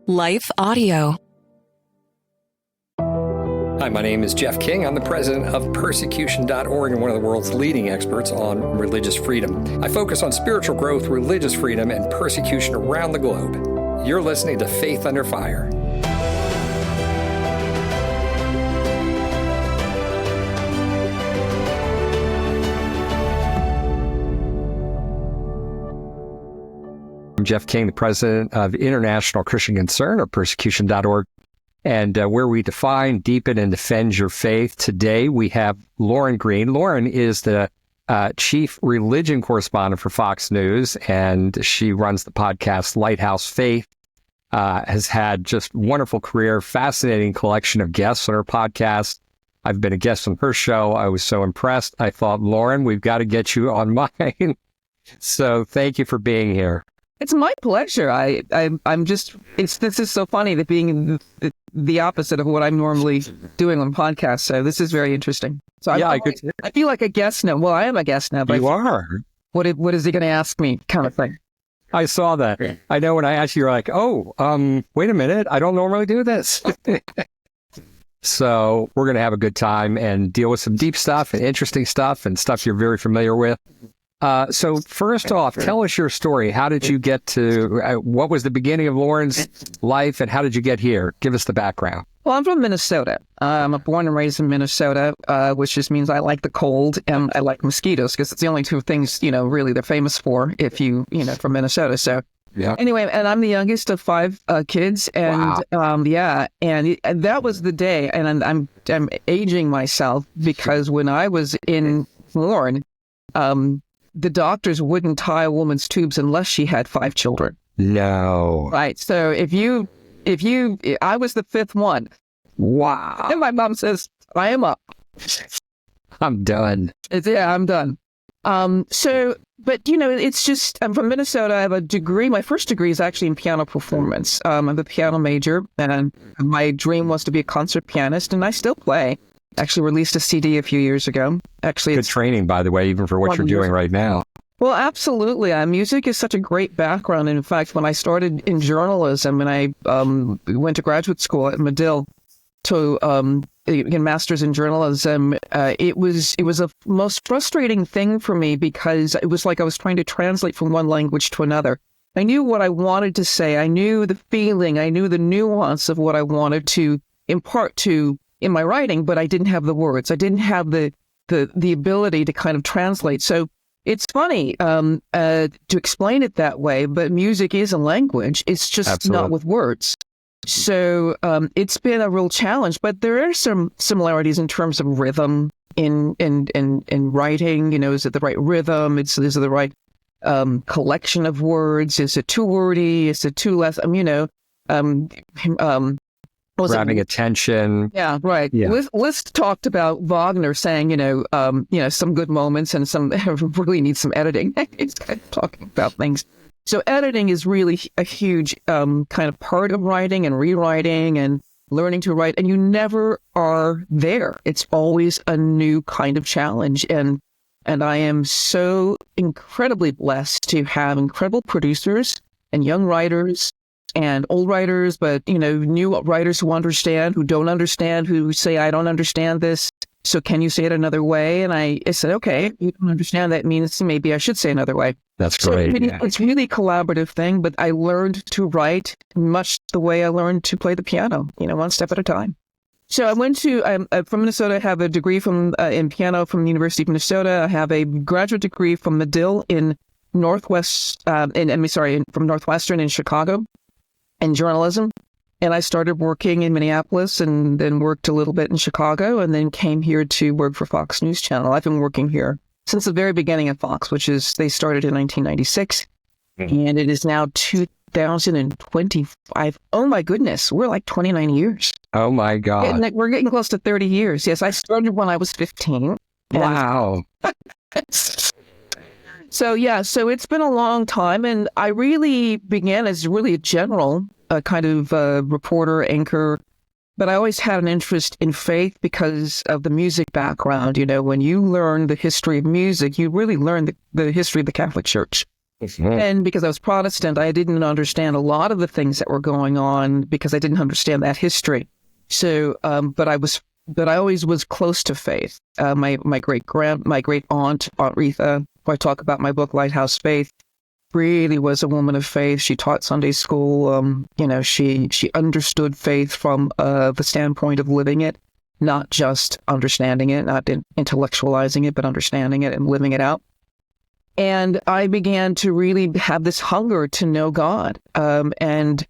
Life Audio. Hi, my name is Jeff King. I'm the president of persecution.org and one of the world's leading experts on religious freedom. I focus on spiritual growth, religious freedom, and persecution around the globe. You're listening to Faith Under Fire. I'm Jeff King, the president of International Christian Concern, or persecution.org, and where we define, deepen, and defend your faith. Today, we have Lauren Green. Lauren is the chief religion correspondent for Fox News, and she runs the podcast Lighthouse Faith, has had just wonderful career, fascinating collection of guests on her podcast. I've been a guest on her show. I was so impressed. I thought, Lauren, we've got to get you on mine. So thank you for being here. It's my pleasure. This is so funny that being the opposite of what I'm normally doing on podcasts. So this is very interesting. So I feel like a guest now. Well, I am a guest now. But you are. What is he going to ask me kind of thing? I saw that. Yeah. I know when I asked you, you're like, wait a minute. I don't normally do this. So we're going to have a good time and deal with some deep stuff and interesting stuff and stuff you're very familiar with. So first off, tell us your story. How did you get to, what was the beginning of Lauren's life and how did you get here? Give us the background. Well, I'm from Minnesota. I'm born and raised in Minnesota, which just means I like the cold and I like mosquitoes because it's the only two things, really they're famous for if from Minnesota. So yeah. Anyway, and I'm the youngest of five kids and wow. And that was the day. And I'm aging myself because when I was born, the doctors wouldn't tie a woman's tubes unless she had 5 children. No. Right. So I was the 5th one. Wow. And my mom says, I am up. I'm done. I'm done. But it's just, I'm from Minnesota. I have a degree. My first degree is actually in piano performance. I'm a piano major and my dream was to be a concert pianist and I still play. Actually released a CD a few years ago. Actually, good training, by the way, even for what you're doing right now. Well, absolutely. Music is such a great background. And in fact, when I started in journalism and I went to graduate school at Medill to get master's in journalism, it was a most frustrating thing for me because it was like I was trying to translate from one language to another. I knew what I wanted to say. I knew the feeling. I knew the nuance of what I wanted to impart to in my writing, but I didn't have the words. I didn't have the ability to kind of translate. So it's funny to explain it that way, but music is a language. It's just Absolutely. Not with words. So it's been a real challenge, but there are some similarities in terms of rhythm in writing. Is it the right rhythm? Is it the right collection of words? Is it too wordy? Is it too less? Grabbing attention. Yeah, right. Yeah. Liszt talked about Wagner saying, some good moments and some really need some editing. He's kind of talking about things. So editing is really a huge kind of part of writing and rewriting and learning to write. And you never are there. It's always a new kind of challenge. And I am so incredibly blessed to have incredible producers and young writers and old writers, but, new writers who understand, who don't understand, who say, I don't understand this. So can you say it another way? And I said, okay, you don't understand. That means maybe I should say another way. That's great. So it's really a collaborative thing, but I learned to write much the way I learned to play the piano, one step at a time. So I went from Minnesota. I have a degree in piano from the University of Minnesota. I have a graduate degree from Medill in from Northwestern in Chicago. In journalism. And I started working in Minneapolis and then worked a little bit in Chicago and then came here to work for Fox News Channel. I've been working here since the very beginning of Fox, they started in 1996 and it is now 2025. Oh my goodness, we're like 29 years. Oh my God. We're getting close to 30 years. Yes, I started when I was 15. Wow. So it's been a long time, and I really began as really a general kind of reporter, anchor, but I always had an interest in faith because of the music background. When you learn the history of music, you really learn the history of the Catholic Church. And because I was Protestant, I didn't understand a lot of the things that were going on because I didn't understand that history. So, but I always was close to faith. My great aunt Retha, who I talk about in my book, Lighthouse Faith, really was a woman of faith. She taught Sunday school. She understood faith from the standpoint of living it, not just understanding it, not intellectualizing it, but understanding it and living it out. And I began to really have this hunger to know God. And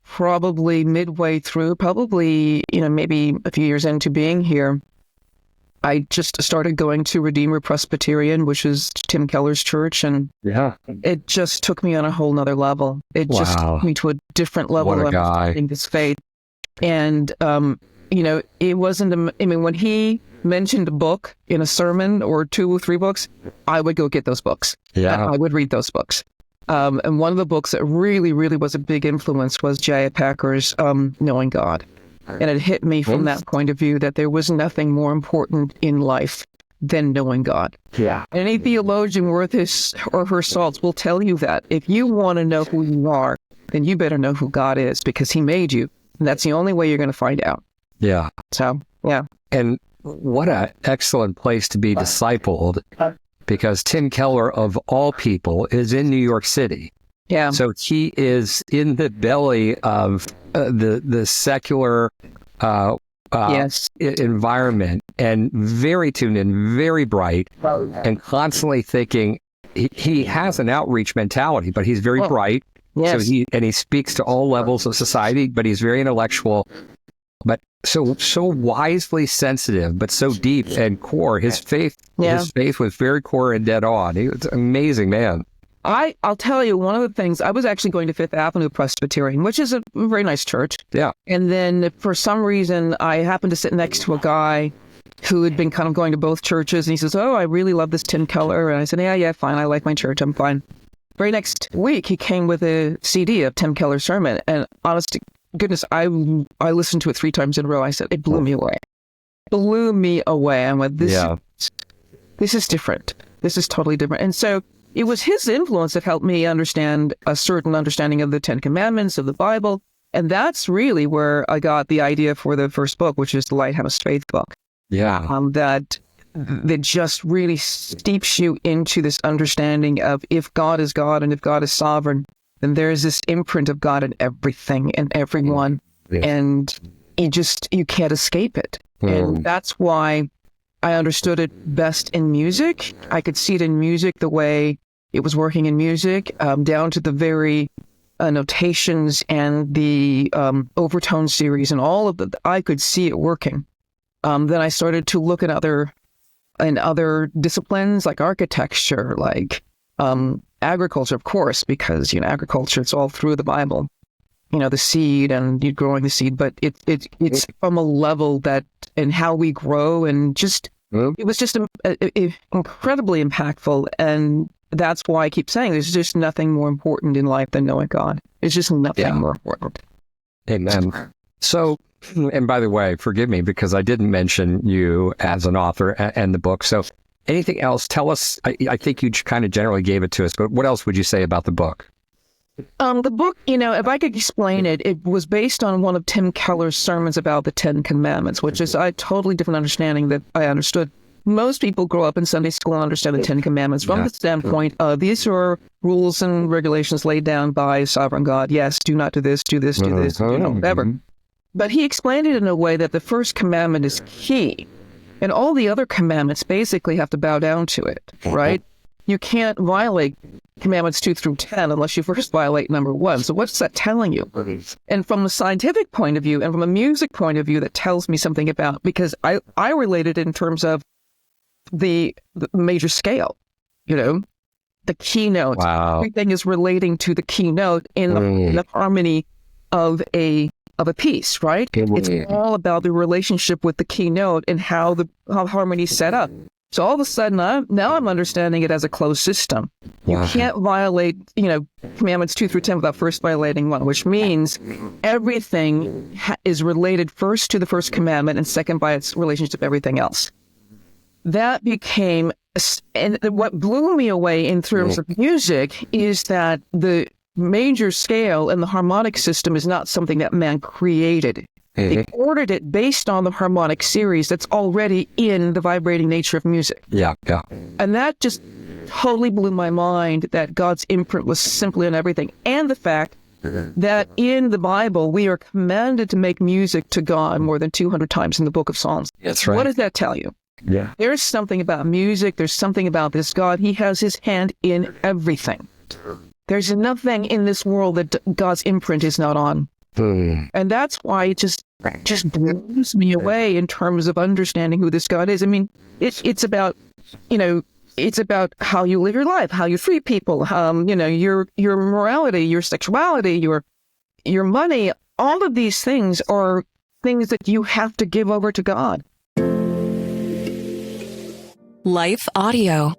probably midway through, maybe a few years into being here, I just started going to Redeemer Presbyterian, which is Tim Keller's church. And it just took me on a whole nother level. It just took me to a different level of understanding this faith. And, it wasn't, when he mentioned a book in a sermon or 2 or 3 books, I would go get those books. Yeah. I would read those books. And one of the books that really, really was a big influence was J.I. Packer's Knowing God. And it hit me from that point of view that there was nothing more important in life than knowing God. Yeah. Any theologian worth his or her salt will tell you that. If you want to know who you are, then you better know who God is, because he made you. And that's the only way you're going to find out. Yeah. So, yeah. And what an excellent place to be discipled, because Tim Keller, of all people, is in New York City. Yeah. So he is in the belly of the secular environment, and very tuned in, very bright, and constantly thinking. He has an outreach mentality, but he's very bright. Yes. So he speaks to all levels of society, but he's very intellectual, but so wisely sensitive, but so deep and core. His faith was very core and dead on. He was an amazing man. I'll tell you, one of the things, I was actually going to Fifth Avenue Presbyterian, which is a very nice church. Yeah. And then for some reason, I happened to sit next to a guy who had been kind of going to both churches. And he says, "Oh, I really love this Tim Keller." And I said, yeah, fine. I like my church. I'm fine. Very next week, he came with a CD of Tim Keller's sermon. And honest to goodness, I listened to it 3 times in a row. I said, it blew me away. I went, this is different. This is totally different. And so it was his influence that helped me understand a certain understanding of the 10 Commandments, of the Bible. And that's really where I got the idea for the first book, which is the Lighthouse Faith book. Yeah. That just really steeps you into this understanding of, if God is God and if God is sovereign, then there is this imprint of God in everything and everyone. Yeah. And you can't escape it. And that's why I understood it best in music. I could see it in music the way it was working in music, down to the very notations and the overtone series and all of the, I could see it working. Then I started to look at other disciplines like architecture, like agriculture, of course, because, agriculture, it's all through the Bible. The seed and you growing the seed, but it's from a level that, and how we grow, and just, it was just incredibly impactful. And that's why I keep saying there's just nothing more important in life than knowing God. It's just nothing more important. Amen. So, and by the way, forgive me because I didn't mention you as an author and the book. So anything else? Tell us, I think you kind of generally gave it to us, but what else would you say about the book? The book, if I could explain it, it was based on one of Tim Keller's sermons about the 10 Commandments, which is a totally different understanding that I understood. Most people grow up in Sunday school and understand the 10 Commandments from the standpoint of, these are rules and regulations laid down by sovereign God. Yes, do not do this, do this, do this, whatever. But he explained it in a way that the first commandment is key, and all the other commandments basically have to bow down to it, right? You can't violate commandments 2 through 10 unless you first violate number 1. So what's that telling you? And from a scientific point of view and from a music point of view, that tells me something about, because I related it in terms of the major scale, the keynote. Wow. Everything is relating to the keynote in the harmony of a piece, right? It's all about the relationship with the keynote and how harmony is set up. So all of a sudden, now I'm understanding it as a closed system. You can't violate, commandments 2 through 10 without first violating 1, which means everything is related first to the first commandment and second by its relationship to everything else. That became And what blew me away in terms of music is that the major scale and the harmonic system is not something that man created. They ordered it based on the harmonic series that's already in the vibrating nature of music. Yeah. And that just totally blew my mind, that God's imprint was simply on everything. And the fact that in the Bible, we are commanded to make music to God more than 200 times in the book of Psalms. That's right. What does that tell you? Yeah. There's something about music. There's something about this God. He has his hand in everything. There's nothing in this world that God's imprint is not on. And that's why it just blows me away in terms of understanding who this God is. I mean, it's about, it's about how you live your life, how you treat people, your morality, your sexuality, your money. All of these things are things that you have to give over to God. Life Audio.